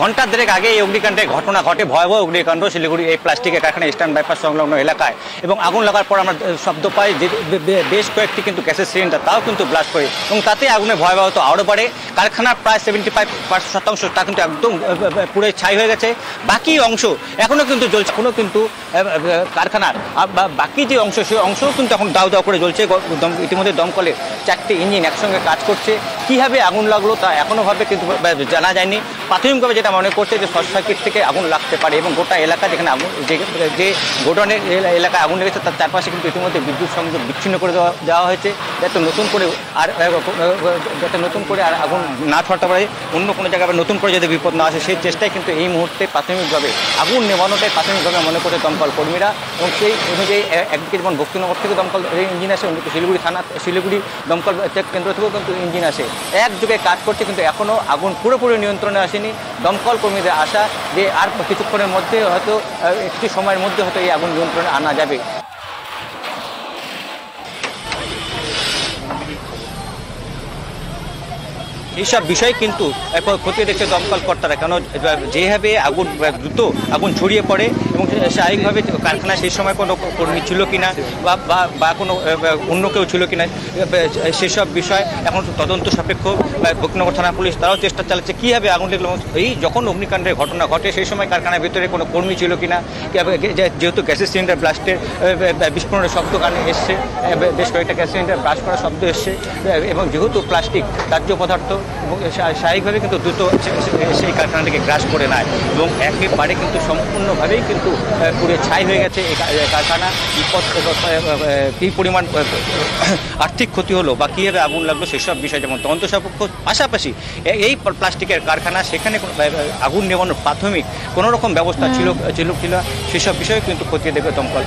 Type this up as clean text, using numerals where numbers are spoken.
ঘণ্টা দেড়েক আগে এই অগ্নিকাণ্ডের ঘটনা ঘটে, ভয়াবহ অগ্নিকাণ্ড শিলিগুড়ি এই প্লাস্টিকের কারখানা ইস্টার্ন বাইপাস সংলগ্ন এলাকায়। এবং আগুন লাগার পর আমরা শব্দ পাই যে বেশ কয়েকটি কিন্তু গ্যাসের সিলিন্ডার তাও কিন্তু ব্লাস্ট করে এবং তাতে আগুনের ভয়াবহতা আরও বাড়ে। কারখানার প্রায় 75% তা কিন্তু একদম পুরো ছাই হয়ে গেছে। বাকি অংশ এখনও কিন্তু জ্বলছে, এখনও কিন্তু কারখানার বাকি যে অংশ সেই অংশও কিন্তু এখন দাউ দাউ করে জ্বলছে। ইতিমধ্যে দমকলে 4টি ইঞ্জিন একসঙ্গে কাজ করছে। কীভাবে আগুন লাগলো তা এখনোভাবে কিন্তু জানা যায়নি। প্রাথমিকভাবে যেটা মনে করছে যে শর্ট সার্কিট থেকে আগুন লাগতে পারে এবং গোটা এলাকা যেখানে আগুন যে গোডাউনের এলাকায় আগুন লেগেছে তার চারপাশে কিন্তু ইতিমধ্যে বিদ্যুৎ সংযোগ বিচ্ছিন্ন করে দেওয়া হয়েছে, যাতে নতুন করে আর আগুন না ছড়াতে পারে, অন্য কোনো জায়গায় নতুন করে যদি বিপদ না আসে সেই চেষ্টায় কিন্তু এই মুহূর্তে প্রাথমিকভাবে আগুন নেভানোটাই প্রাথমিকভাবে মনে করছে দমকল কর্মীরা। এবং সেই অনুযায়ী একদিকে যেমন ভক্তিনগর থেকে দমকল ইঞ্জিন আসে, অন্যদিকে শিলিগুড়ি দমকল কেন্দ্র থেকেও কিন্তু ইঞ্জিন আসে, একযোগে কাজ করছে। কিন্তু এখনও আগুন পুরোপুরি নিয়ন্ত্রণে আসেনি। দমকল কর্মীদের আশা যে আর কিছুক্ষণের মধ্যে হয়তো একটি সময়ের মধ্যে হয়তো এই আগুন নিয়ন্ত্রণে আনা যাবে। এইসব বিষয় কিন্তু খতিয়ে দেখছে দমকল কর্তারা, কেন যেভাবে দ্রুত আগুন ছড়িয়ে পড়ে এবং স্বাভাবিকভাবে কারখানায় সেই সময় কোনো কর্মী ছিল কিনা বা কোনো অন্য কেউ ছিল কিনা সেসব বিষয় এখন তদন্ত সাপেক্ষ। ভক্তিনগর থানা পুলিশ তারাও চেষ্টা চালাচ্ছে কীভাবে আগুন লাগলো। এই যখন অগ্নিকাণ্ডের ঘটনা ঘটে সেই সময় কারখানার ভিতরে কোনো কর্মী ছিল কিনা, যেহেতু গ্যাসের সিলিন্ডার ব্লাস্টের বিস্ফোরণের শব্দ কানে এসছে, বেশ কয়েকটা গ্যাস সিলিন্ডার ব্লাস্ট করার শব্দ এসছে এবং যেহেতু প্লাস্টিক দাহ্য পদার্থ এবং স্বাভাবিকভাবে কিন্তু দ্রুত সেই কারখানাটিকে গ্রাস করে নেয় এবং একেবারে কিন্তু সম্পূর্ণভাবেই কিন্তু পুরো ছাই হয়ে গেছে এই কারখানা। কী পরিমাণ আর্থিক ক্ষতি হলো বা কীভাবে আগুন লাগলো সেসব বিষয় যেমন তদন্ত সাপেক্ষ। পাশাপাশি এই প্লাস্টিকের কারখানা সেখানে আগুন নেভানোর প্রাথমিক কোনো রকম ব্যবস্থা ছিল সেসব বিষয়ে কিন্তু খতিয়ে দেখবে দমকল।